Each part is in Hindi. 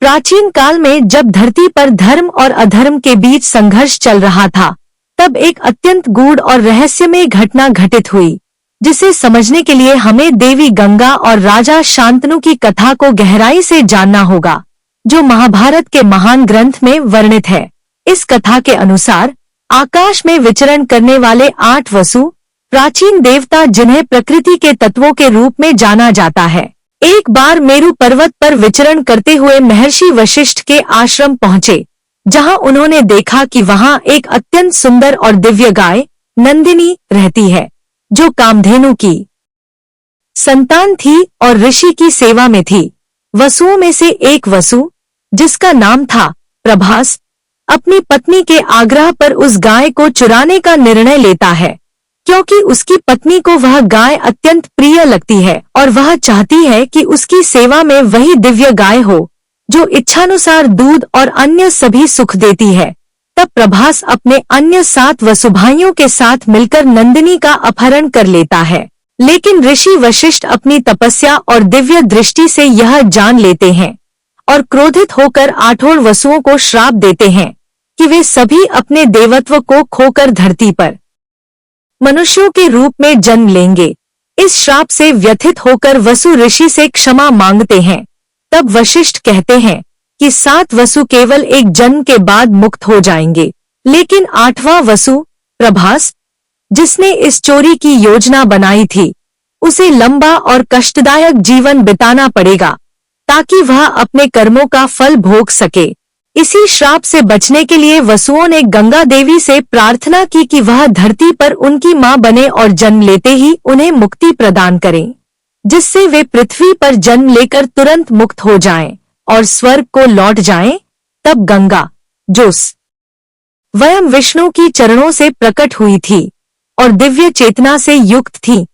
प्राचीन काल में जब धरती पर धर्म और अधर्म के बीच संघर्ष चल रहा था, तब एक अत्यंत गूढ़ और रहस्यमय घटना घटित हुई, जिसे समझने के लिए हमें देवी गंगा और राजा शांतनु की कथा को गहराई से जानना होगा, जो महाभारत के महान ग्रंथ में वर्णित है। इस कथा के अनुसार आकाश में विचरण करने वाले 8 वसु प्राचीन देवता, जिन्हें प्रकृति के तत्वों के रूप में जाना जाता है, एक बार मेरु पर्वत पर विचरण करते हुए महर्षि वशिष्ठ के आश्रम पहुंचे, जहां उन्होंने देखा कि वहां एक अत्यंत सुंदर और दिव्य गाय नंदिनी रहती है, जो कामधेनु की संतान थी और ऋषि की सेवा में थी। वसुओं में से एक वसु, जिसका नाम था प्रभास, अपनी पत्नी के आग्रह पर उस गाय को चुराने का निर्णय लेता है, क्योंकि उसकी पत्नी को वह गाय अत्यंत प्रिय लगती है और वह चाहती है कि उसकी सेवा में वही दिव्य गाय हो जो इच्छानुसार दूध और अन्य सभी सुख देती है। तब प्रभास अपने अन्य 7 वसुभाइयों के साथ मिलकर नंदिनी का अपहरण कर लेता है, लेकिन ऋषि वशिष्ठ अपनी तपस्या और दिव्य दृष्टि से यह जान लेते हैं और क्रोधित होकर 8 वसुओं को श्राप देते हैं कि वे सभी अपने देवत्व को खोकर धरती पर मनुष्यों के रूप में जन्म लेंगे। इस श्राप से व्यथित होकर वसु ऋषि से क्षमा मांगते हैं। तब वशिष्ठ कहते हैं कि 7 वसु केवल एक जन्म के बाद मुक्त हो जाएंगे, लेकिन 8वां वसु प्रभास, जिसने इस चोरी की योजना बनाई थी, उसे लंबा और कष्टदायक जीवन बिताना पड़ेगा ताकि वह अपने कर्मों का फल भोग सके। इसी श्राप से बचने के लिए वसुओं ने गंगा देवी से प्रार्थना की कि वह धरती पर उनकी मां बने और जन्म लेते ही उन्हें मुक्ति प्रदान करें, जिससे वे पृथ्वी पर जन्म लेकर तुरंत मुक्त हो जाएं और स्वर्ग को लौट जाएं। तब गंगा, जो स्वयं विष्णु की चरणों से प्रकट हुई थी और दिव्य चेतना से युक्त थी,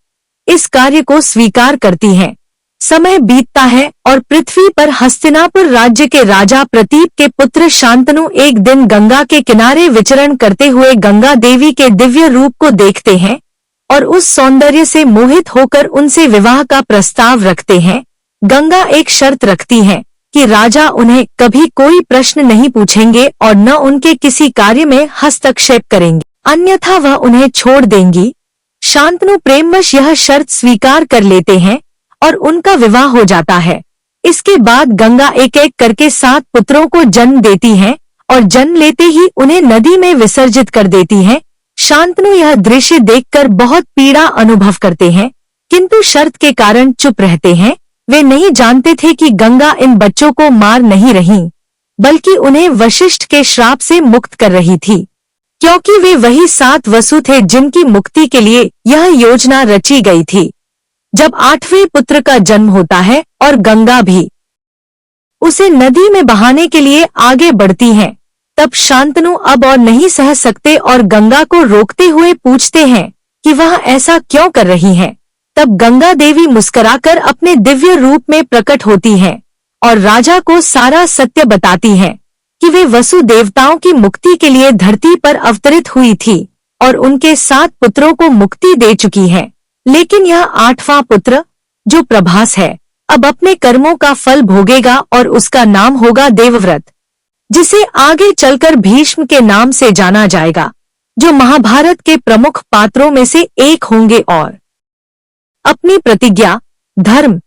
इस कार्य को स्वीकार करती हैं। समय बीतता है और पृथ्वी पर हस्तिनापुर राज्य के राजा प्रतीप के पुत्र शांतनु एक दिन गंगा के किनारे विचरण करते हुए गंगा देवी के दिव्य रूप को देखते हैं और उस सौंदर्य से मोहित होकर उनसे विवाह का प्रस्ताव रखते हैं। गंगा एक शर्त रखती है कि राजा उन्हें कभी कोई प्रश्न नहीं पूछेंगे और न उनके किसी कार्य में हस्तक्षेप करेंगे, अन्यथा वह उन्हें छोड़ देंगी। शांतनु प्रेमवश यह शर्त स्वीकार कर लेते हैं और उनका विवाह हो जाता है। इसके बाद गंगा एक एक करके 7 पुत्रों को जन्म देती हैं और जन्म लेते ही उन्हें नदी में विसर्जित कर देती हैं। शांतनु यह दृश्य देखकर बहुत पीड़ा अनुभव करते हैं, किंतु शर्त के कारण चुप रहते हैं। वे नहीं जानते थे कि गंगा इन बच्चों को मार नहीं रही, बल्कि उन्हें वशिष्ठ के श्राप से मुक्त कर रही थी, क्योंकि वे वही 7 वसु थे जिनकी मुक्ति के लिए यह योजना रची गई थी। जब 8वें पुत्र का जन्म होता है और गंगा भी उसे नदी में बहाने के लिए आगे बढ़ती हैं, तब शांतनु अब और नहीं सह सकते और गंगा को रोकते हुए पूछते हैं कि वह ऐसा क्यों कर रही हैं। तब गंगा देवी मुस्कुराकर अपने दिव्य रूप में प्रकट होती हैं और राजा को सारा सत्य बताती हैं कि वे वसु देवताओं की मुक्ति के लिए धरती पर अवतरित हुई थी और उनके 7 पुत्रों को मुक्ति दे चुकी हैं। लेकिन यह 8वां पुत्र, जो प्रभास है, अब अपने कर्मों का फल भोगेगा और उसका नाम होगा देवव्रत, जिसे आगे चलकर भीष्म के नाम से जाना जाएगा, जो महाभारत के प्रमुख पात्रों में से एक होंगे और अपनी प्रतिज्ञा, धर्म,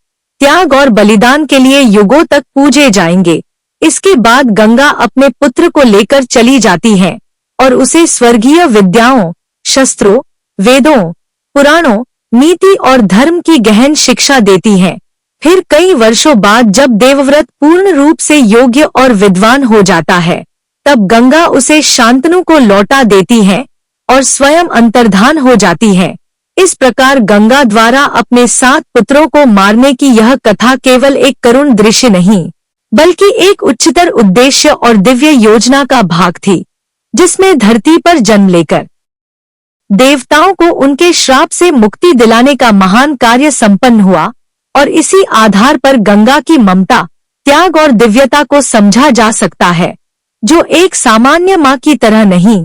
त्याग और बलिदान के लिए युगों तक पूजे जाएंगे। इसके बाद गंगा अपने पुत्र को लेकर चली जाती है और उसे स्वर्गीय विद्याओं, शस्त्रों, वेदों, पुराणों, नीति और धर्म की गहन शिक्षा देती है। फिर कई वर्षों बाद जब देवव्रत पूर्ण रूप से योग्य और विद्वान हो जाता है, तब गंगा उसे शांतनु को लौटा देती है और स्वयं अंतर्धान हो जाती है। इस प्रकार गंगा द्वारा अपने 7 पुत्रों को मारने की यह कथा केवल एक करुण दृश्य नहीं, बल्कि एक उच्चतर उद्देश्य और दिव्य योजना का भाग थी, जिसमें धरती पर जन्म लेकर देवताओं को उनके श्राप से मुक्ति दिलाने का महान कार्य संपन्न हुआ। और इसी आधार पर गंगा की ममता, त्याग और दिव्यता को समझा जा सकता है, जो एक सामान्य मां की तरह नहीं,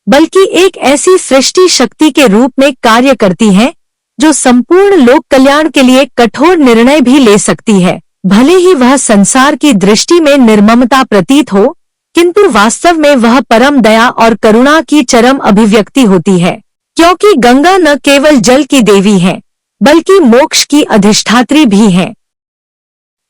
बल्कि एक ऐसी सृष्टि शक्ति के रूप में कार्य करती है, जो संपूर्ण लोक कल्याण के लिए कठोर निर्णय भी ले सकती है। भले ही वह संसार की दृष्टि में निर्ममता प्रतीत हो, किंतु वास्तव में वह परम दया और करुणा की चरम अभिव्यक्ति होती है, क्योंकि गंगा न केवल जल की देवी है, बल्कि मोक्ष की अधिष्ठात्री भी है,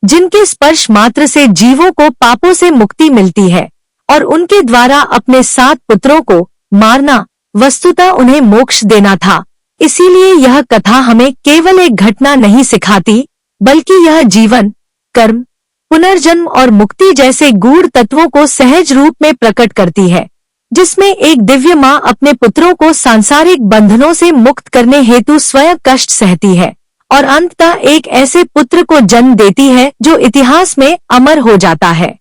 जिनके स्पर्श मात्र से जीवों को पापों से मुक्ति मिलती है, और उनके द्वारा अपने 7 पुत्रों को मारना वस्तुतः उन्हें मोक्ष देना था। इसीलिए यह कथा हमें केवल एक घटना नहीं सिखाती, बल्कि यह जीवन, कर्म, पुनर्जन्म और मुक्ति जैसे गूढ़ तत्वों को सहज रूप में प्रकट करती है, जिसमें एक दिव्य माँ अपने पुत्रों को सांसारिक बंधनों से मुक्त करने हेतु स्वयं कष्ट सहती है और अंततः एक ऐसे पुत्र को जन्म देती है जो इतिहास में अमर हो जाता है।